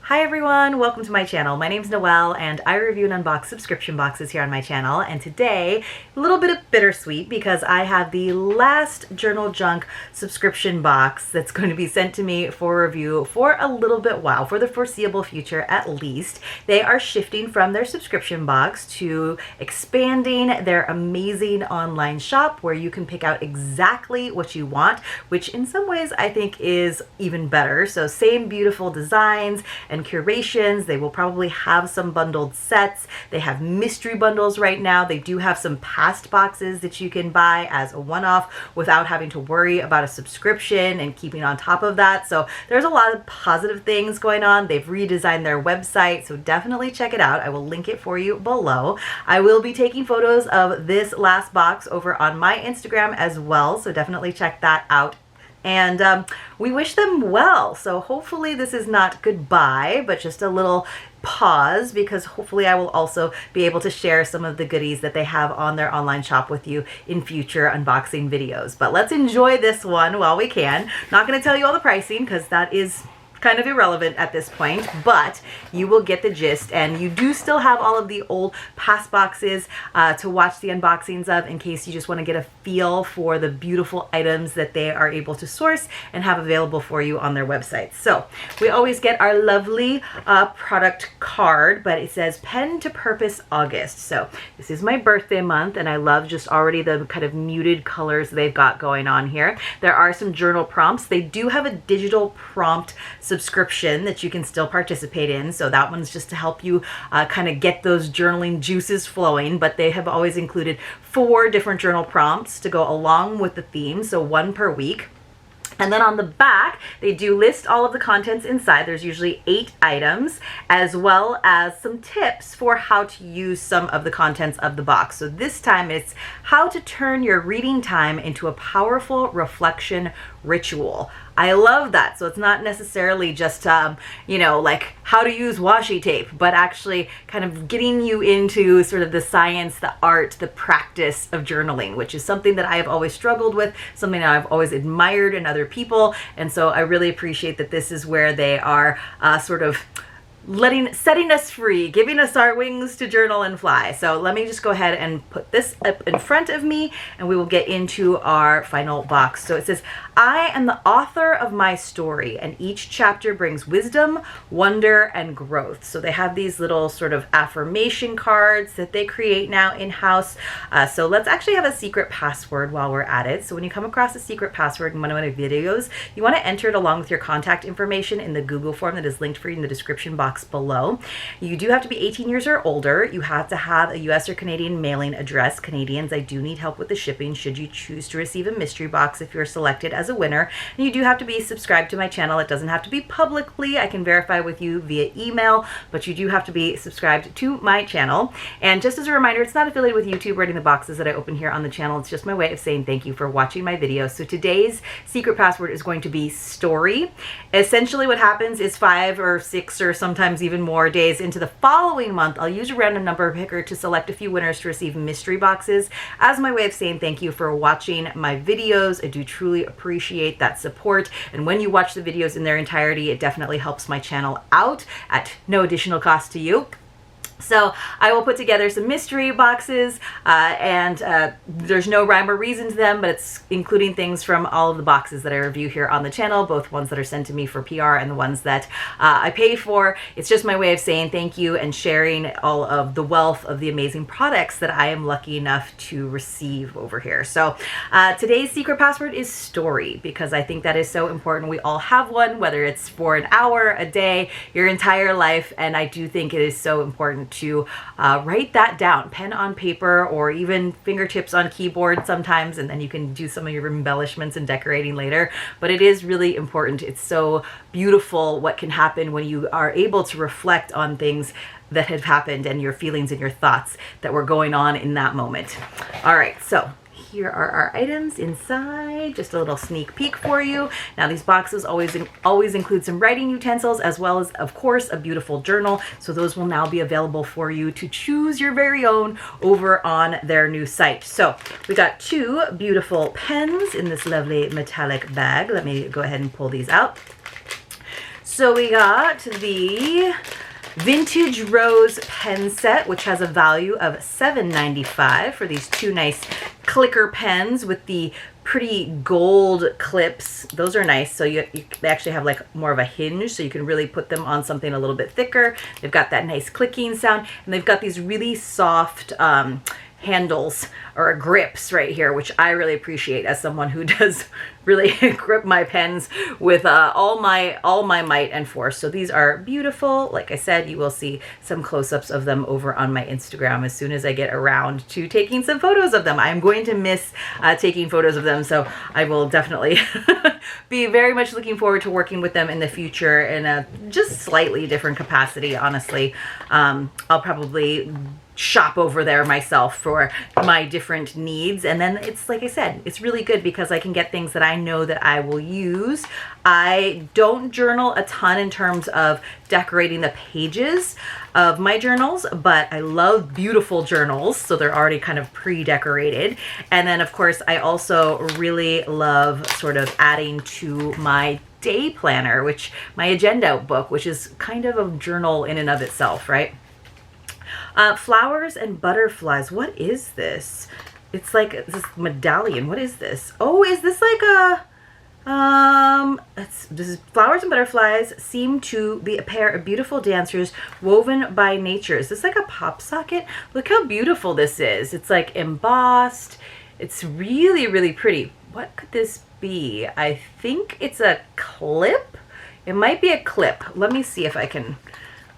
Hi everyone, welcome to my channel. My name's Noelle and I review and unbox subscription boxes here on my channel, and today a little bit of bittersweet because I have the last Journal Junk subscription box that's going to be sent to me for review for a little bit while, for the foreseeable future at least. They are shifting from their subscription box to expanding their amazing online shop where you can pick out exactly what you want, which in some ways I think is even better. So same beautiful designs and curations. They will probably have some bundled sets. They have mystery bundles right now. They do have some past boxes that you can buy as a one-off without having to worry about a subscription and keeping on top of that. So there's a lot of positive things going on. They've redesigned their website, so definitely check it out. I will link it for you below. I will be taking photos of this last box over on my Instagram as well, so definitely check that out. And we wish them well. So hopefully this is not goodbye, but just a little pause, because hopefully I will also be able to share some of the goodies that they have on their online shop with you in future unboxing videos. But let's enjoy this one while we can. Not going to tell you all the pricing because that is kind of irrelevant at this point, but you will get the gist, and you do still have all of the old past boxes to watch the unboxings of in case you just want to get a feel for the beautiful items that they are able to source and have available for you on their website. So we always get our lovely product card, but it says Pen to Purpose August. So this is my birthday month, and I love just already the kind of muted colors they've got going on here. There are some journal prompts. They do have a digital prompt subscription that you can still participate in, so that one's just to help you kind of get those journaling juices flowing. But they have always included 4 different journal prompts to go along with the theme, so 1 per week. And then on the back, they do list all of the contents inside. There's usually 8 items, as well as some tips for how to use some of the contents of the box. So this time it's how to turn your reading time into a powerful reflection ritual. I love that. So it's not necessarily just, you know, like how to use washi tape, but actually kind of getting you into sort of the science, the art, the practice of journaling, which is something that I have always struggled with, something that I've always admired in other people. And so I really appreciate that this is where they are sort of setting us free, giving us our wings to journal and fly. So let me just go ahead and put this up in front of me, and we will get into our final box. So it says, I am the author of my story, and each chapter brings wisdom, wonder, and growth. So they have these little sort of affirmation cards that they create now in-house. So let's actually have a secret password while we're at it. So when you come across a secret password in one of my videos, you want to enter it along with your contact information in the Google form that is linked for you in the description box below. You do have to be 18 years or older. You have to have a US or Canadian mailing address. Canadians, I do need help with the shipping should you choose to receive a mystery box if you're selected as a winner. And you do have to be subscribed to my channel. It doesn't have to be publicly. I can verify with you via email, but you do have to be subscribed to my channel. And just as a reminder, it's not affiliated with YouTube or any of the boxes that I open here on the channel. It's just my way of saying thank you for watching my video. So today's secret password is going to be story. Essentially what happens is 5 or 6 or sometimes even more days into the following month, I'll use a random number picker to select a few winners to receive mystery boxes as my way of saying thank you for watching my videos. I do truly appreciate that support, and when you watch the videos in their entirety, it definitely helps my channel out at no additional cost to you. So I will put together some mystery boxes, and there's no rhyme or reason to them, but it's including things from all of the boxes that I review here on the channel, both ones that are sent to me for PR and the ones that I pay for. It's just my way of saying thank you and sharing all of the wealth of the amazing products that I am lucky enough to receive over here. So today's secret password is story, because I think that is so important. We all have one, whether it's for an hour, a day, your entire life, and I do think it is so important to write that down, pen on paper or even fingertips on keyboard sometimes, and then you can do some of your embellishments and decorating later. But it is really important. It's so beautiful what can happen when you are able to reflect on things that have happened and your feelings and your thoughts that were going on in that moment. All right, so here are our items inside, just a little sneak peek for you. Now these boxes always include some writing utensils, as well as of course a beautiful journal, so those will now be available for you to choose your very own over on their new site. So we got 2 beautiful pens in this lovely metallic bag. Let me go ahead and pull these out. So we got the Vintage Rose pen set, which has a value of $7.95 for these two nice clicker pens with the pretty gold clips. Those are nice. So they actually have like more of a hinge, so you can really put them on something a little bit thicker. They've got that nice clicking sound, and they've got these really soft handles or grips right here, which I really appreciate as someone who does really grip my pens with all my might and force. So these are beautiful. Like I said, you will see some close-ups of them over on my Instagram as soon as I get around to taking some photos of them. I'm going to miss taking photos of them, so I will definitely be very much looking forward to working with them in the future in a just slightly different capacity, honestly. I'll probably shop over there myself for my different needs, and then it's like I said, it's really good because I can get things that I know that I will use. I don't journal a ton in terms of decorating the pages of my journals, but I love beautiful journals, so they're already kind of pre-decorated. And then of course I also really love sort of adding to my day planner, which my agenda book, which is kind of a journal in and of itself, right? Flowers and butterflies. What is this? It's like this medallion. What is this? Oh, is this like a this is flowers and butterflies seem to be a pair of beautiful dancers woven by nature. Is this like a pop socket? Look how beautiful this is. It's like embossed. It's really, really pretty. What could this be? I think it's a clip. It might be a clip. Let me see if I can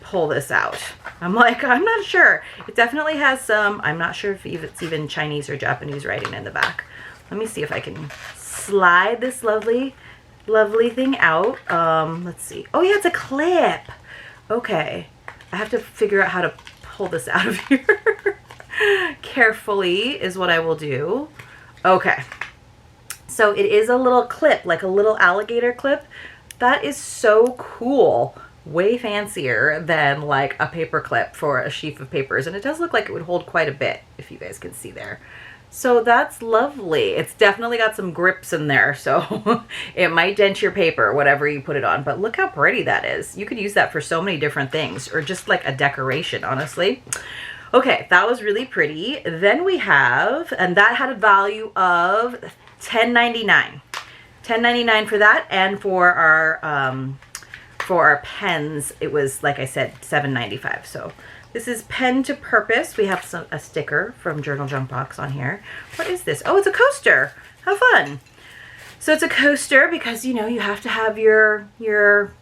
pull this out. I'm not sure. It definitely has some, I'm not sure if it's even Chinese or Japanese writing in the back. Let me see if I can slide this lovely thing out. Let's see. Oh yeah, it's a clip. Okay. I have to figure out how to pull this out of here. Carefully is what I will do. Okay. So it is a little clip, like a little alligator clip. That is so cool. Way fancier than like a paper clip for a sheaf of papers, and it does look like it would hold quite a bit, if you guys can see there. So that's lovely. It's definitely got some grips in there, so it might dent your paper, whatever you put it on, but look how pretty that is. You could use that for so many different things, or just like a decoration, honestly. Okay, that was really pretty. Then we have, and that had a value of $10.99. $10.99 for that, and for our pens, it was, like I said, $7.95. So this is Pen to Purpose. We have a sticker from Journal Junk Box on here. What is this? Oh, it's a coaster. How fun. So it's a coaster because, you know, you have to have your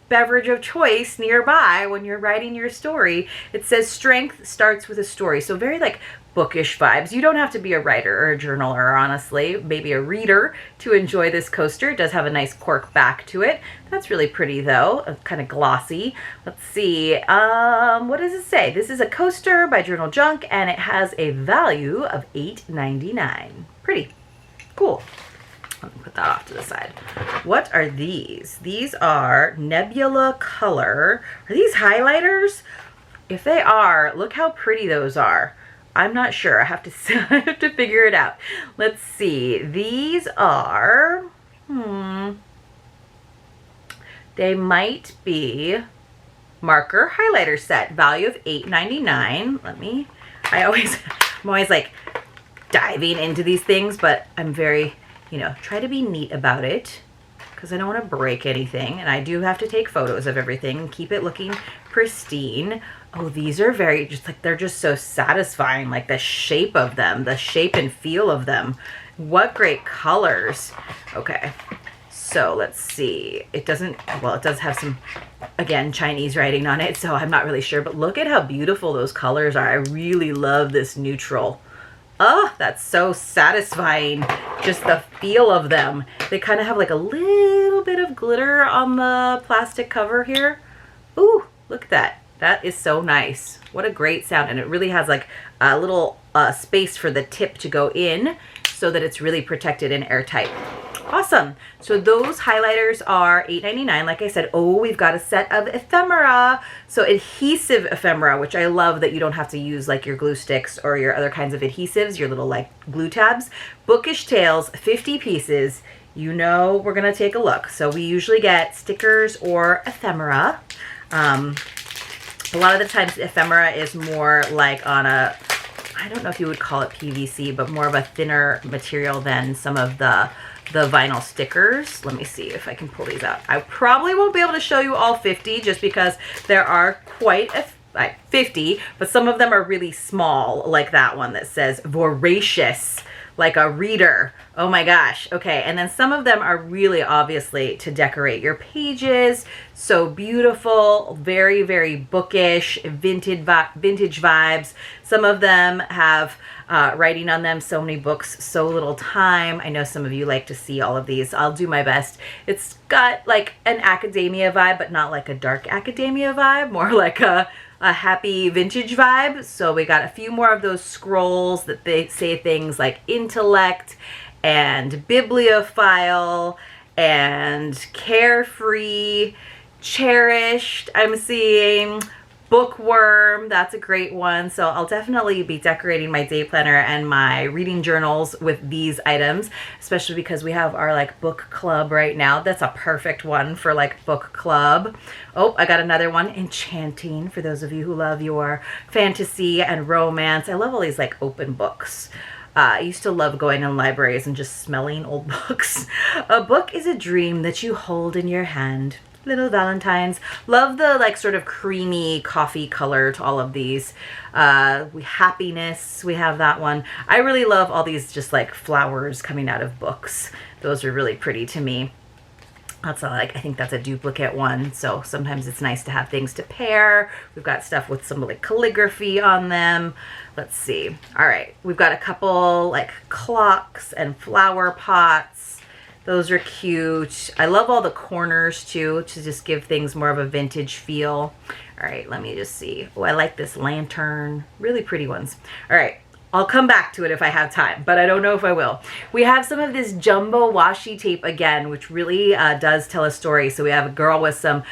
beverage of choice nearby when you're writing your story. It says strength starts with a story. So very like bookish vibes. You don't have to be a writer or a journaler, honestly, maybe a reader to enjoy this coaster. It does have a nice cork back to it. That's really pretty though, kind of glossy. Let's see, what does it say? This is a coaster by Journal Junk, and it has a value of $8.99. Pretty cool. Let me put that off to the side. What are these? These are Nebula Color. Are these highlighters? If they are, look how pretty those are. I'm not sure. I have to figure it out. Let's see. These are, they might be marker highlighter set. Value of $8.99. I'm always like diving into these things, but I'm very, you know, try to be neat about it because I don't want to break anything, and I do have to take photos of everything and keep it looking pristine. Oh, these are very, just like, they're just so satisfying, like the shape of them, the shape and feel of them. What great colors. Okay, so let's see. It doesn't, well, it does have some, again, Chinese writing on it, so I'm not really sure, but look at how beautiful those colors are. I really love this neutral. Oh, that's so satisfying. Just the feel of them. They kind of have like a little bit of glitter on the plastic cover here. Ooh, look at that. That is so nice. What a great sound. And it really has like a little space for the tip to go in so that it's really protected and airtight. Awesome. So those highlighters are $8.99. Like I said, oh, we've got a set of ephemera. So adhesive ephemera, which I love that you don't have to use like your glue sticks or your other kinds of adhesives, your little like glue tabs. Bookish Tales, 50 pieces, you know we're gonna take a look. So we usually get stickers or ephemera. A lot of the times ephemera is more like on a, I don't know if you would call it PVC, but more of a thinner material than some of the vinyl stickers. Let me see if I can pull these out. I probably won't be able to show you all 50 just because there are quite a 50, but some of them are really small, like that one that says voracious, like a reader. Oh my gosh. Okay. And then some of them are really obviously to decorate your pages. So beautiful, very, very bookish, vintage vibes. Some of them have writing on them, so many books, so little time. I know some of you like to see all of these. I'll do my best. It's got like an academia vibe, but not like a dark academia vibe, more like a happy vintage vibe. So we got a few more of those scrolls that they say things like intellect and bibliophile and carefree, cherished. I'm seeing bookworm. That's a great one. So I'll definitely be decorating my day planner and my reading journals with these items, especially because we have our like book club right now. That's a perfect one for like book club. Oh, I got another one, enchanting, for those of you who love your fantasy and romance. I love all these like open books. I used to love going in libraries and just smelling old books. A book is a dream that you hold in your hand. Little Valentines. Love the like sort of creamy coffee color to all of these. Happiness, we have that one. I really love all these just like flowers coming out of books. Those are really pretty to me. That's I think that's a duplicate one. So sometimes it's nice to have things to pair. We've got stuff with some like calligraphy on them. Let's see. All right. We've got a couple like clocks and flower pots. Those are cute. I love all the corners too, to just give things more of a vintage feel. All right, let me just see. Oh, I like this lantern. Really pretty ones. All right, I'll come back to it if I have time, but I don't know if I will. We have some of this jumbo washi tape again, which really does tell a story. So we have a girl with some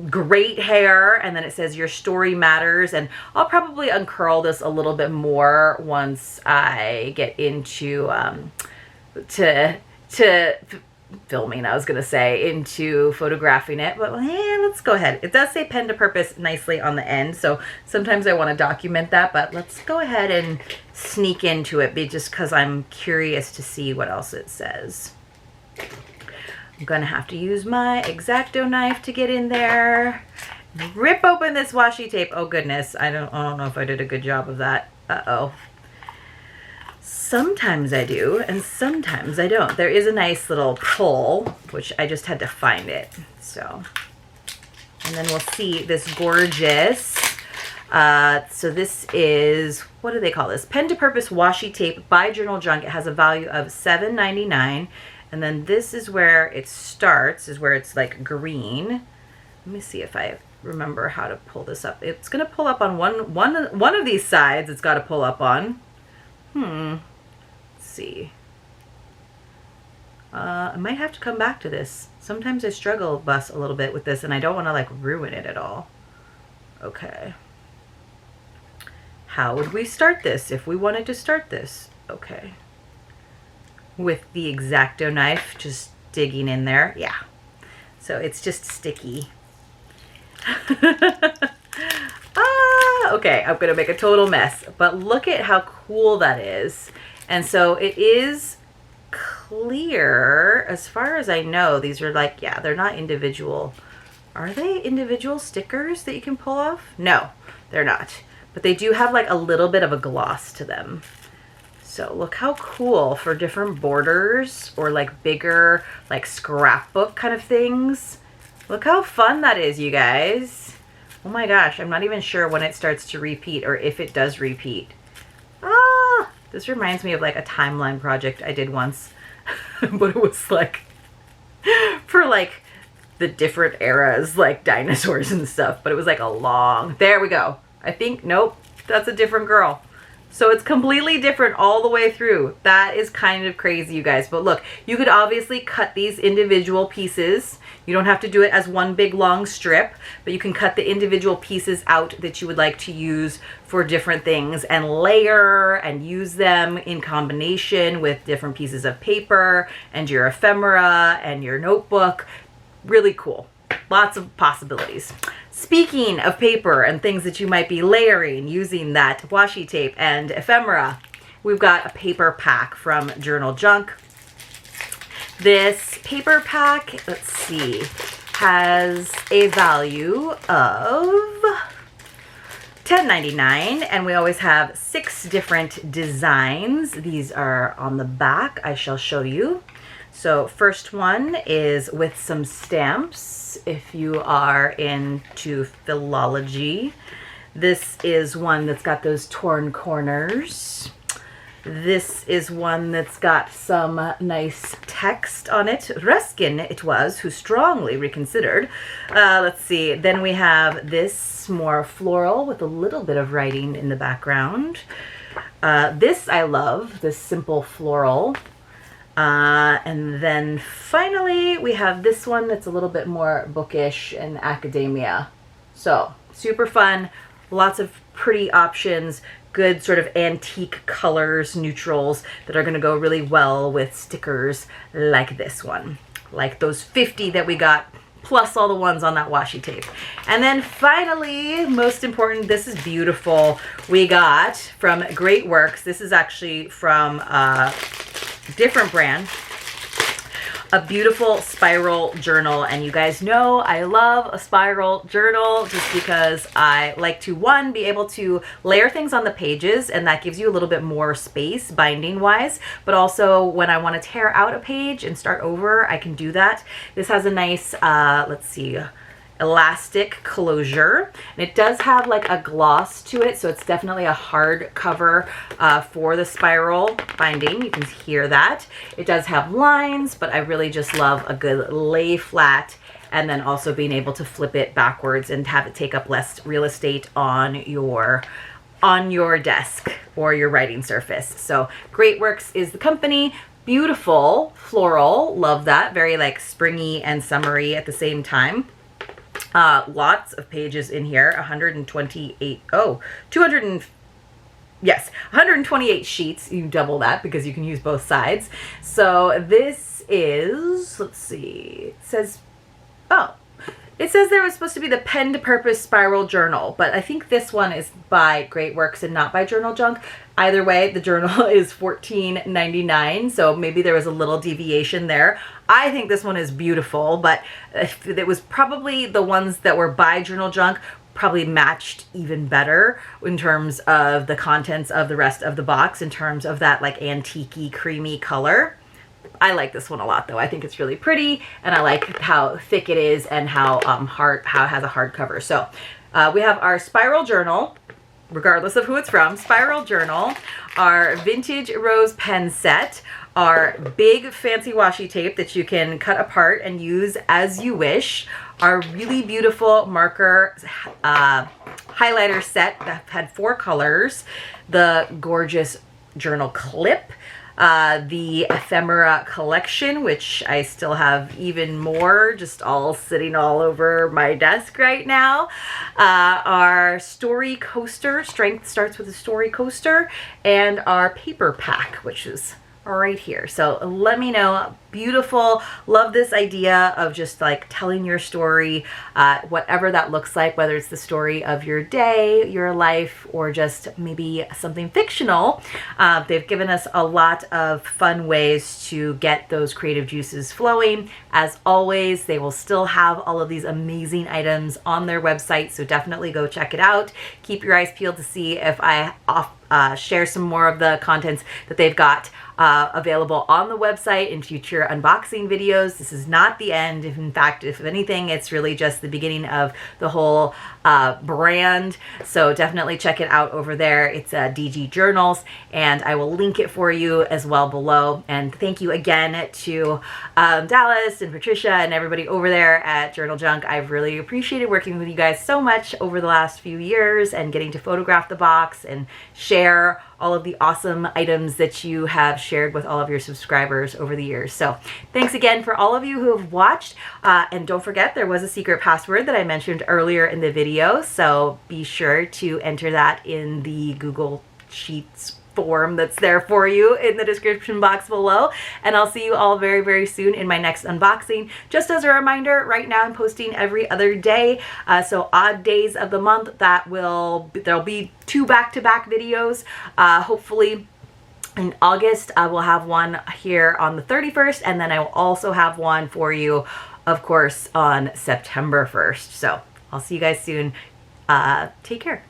great hair, and then it says your story matters. And I'll probably uncurl this a little bit more once I get into filming, I was gonna say, into photographing it, but let's go ahead. It does say pen to purpose nicely on the end, so sometimes I want to document that, but let's go ahead and sneak into it just because I'm curious to see what else it says. I'm gonna have to use my X-Acto knife to get in there, rip open this washi tape. Oh goodness, I don't know if I did a good job of that. Uh-oh. Sometimes I do, and sometimes I don't. There is a nice little pull, which I just had to find it. So, and then we'll see this gorgeous, so this is, what do they call this? Pen to Purpose washi tape by Journal Junk. It has a value of $7.99. And then this is where it starts, is where it's like green. Let me see if I remember how to pull this up. It's going to pull up on one of these sides. It's got to pull up on. Let's see. I might have to come back to this. Sometimes I struggle a little bit with this, and I don't want to like ruin it at all. Okay. How would we start this if we wanted to start this? Okay. With the X-Acto knife, just digging in there. Yeah. So it's just sticky. Okay, I'm gonna make a total mess, but look at how cool that is. And so it is clear, as far as I know. These are like, yeah, they're not individual. Are they individual stickers that you can pull off? No, they're not. But they do have like a little bit of a gloss to them. So look how cool for different borders or like bigger like scrapbook kind of things. Look how fun that is, you guys. Oh my gosh, I'm not even sure when it starts to repeat or if it does repeat. Ah, this reminds me of like a timeline project I did once, but it was like for like the different eras, like dinosaurs and stuff, but it was like a long, there we go. I think, nope, that's a different girl. So it's completely different all the way through. That is kind of crazy, you guys. But look, you could obviously cut these individual pieces. You don't have to do it as one big long strip, but you can cut the individual pieces out that you would like to use for different things and layer and use them in combination with different pieces of paper and your ephemera and your notebook. Really cool. Lots of possibilities. Speaking of paper and things that you might be layering using that washi tape and ephemera, we've got a paper pack from Journal Junk. This paper pack, let's see, has a value of $10.99, and we always have 6 different designs. These are on the back. I shall show you. So first one is with some stamps if you are into philology. This is one that's got those torn corners. This is one that's got some nice text on it. Ruskin it was who strongly reconsidered. Let's see. Then we have this more floral with a little bit of writing in the background. This I love, this simple floral. And then finally we have this one that's a little bit more bookish and academia. So super fun, lots of pretty options, good sort of antique colors, neutrals that are going to go really well with stickers like this one, like those 50 that we got, plus all the ones on that washi tape. And then finally, most important, this is beautiful, we got from Great Works. This is actually from different brand, a beautiful spiral journal. And you guys know I love a spiral journal just because I like to, one, be able to layer things on the pages, and that gives you a little bit more space binding wise, but also when I want to tear out a page and start over, I can do that. This has a nice let's see, elastic closure, and it does have like a gloss to it, so it's definitely a hard cover for the spiral binding. You can hear that. It does have lines, but I really just love a good lay flat, and then also being able to flip it backwards and have it take up less real estate on your desk or your writing surface. So Great Works is the company. Beautiful floral, love that. Very like springy and summery at the same time. Lots of pages in here, 128, oh, 128 sheets. You double that because you can use both sides. So this is, let's see, it says, oh, it says there was supposed to be the Pen to Purpose Spiral Journal, but I think this one is by Great Works and not by Journal Junk. Either way, the journal is $14.99, so maybe there was a little deviation there. I think this one is beautiful, but it was probably the ones that were by Journal Junk probably matched even better in terms of the contents of the rest of the box, in terms of that like antique-y, creamy color. I like this one a lot though. I think it's really pretty, and I like how thick it is and how it has a hard cover. So we have our spiral journal, regardless of who it's from, spiral journal, our vintage rose pen set, our big fancy washi tape that you can cut apart and use as you wish, our really beautiful marker highlighter set that had 4 colors, the gorgeous journal clip, the ephemera collection, which I still have even more, just all sitting all over my desk right now, our story coaster, strength starts with a story coaster, and our paper pack, which is right here. So let me know. Beautiful. Love this idea of just like telling your story, whatever that looks like, whether it's the story of your day, your life, or just maybe something fictional. They've given us a lot of fun ways to get those creative juices flowing. As always, they will still have all of these amazing items on their website, so definitely go check it out. Keep your eyes peeled to see if I share some more of the contents that they've got available on the website in future unboxing videos. This is not the end. In fact, if anything, it's really just the beginning of the whole brand. So definitely check it out over there. It's DG Journals, and I will link it for you as well below. And thank you again to Dallas and Patricia and everybody over there at Journal Junk. I've really appreciated working with you guys so much over the last few years and getting to photograph the box and share all of the awesome items that you have shared with all of your subscribers over the years. So thanks again for all of you who have watched. And don't forget, there was a secret password that I mentioned earlier in the video. So be sure to enter that in the Google Sheets form that's there for you in the description box below. And I'll see you all very, very soon in my next unboxing. Just as a reminder, right now I'm posting every other day. So odd days of the month, there'll be 2 back-to-back videos. Hopefully in August, I will have one here on the 31st, and then I will also have one for you, of course, on September 1st. So I'll see you guys soon. Take care.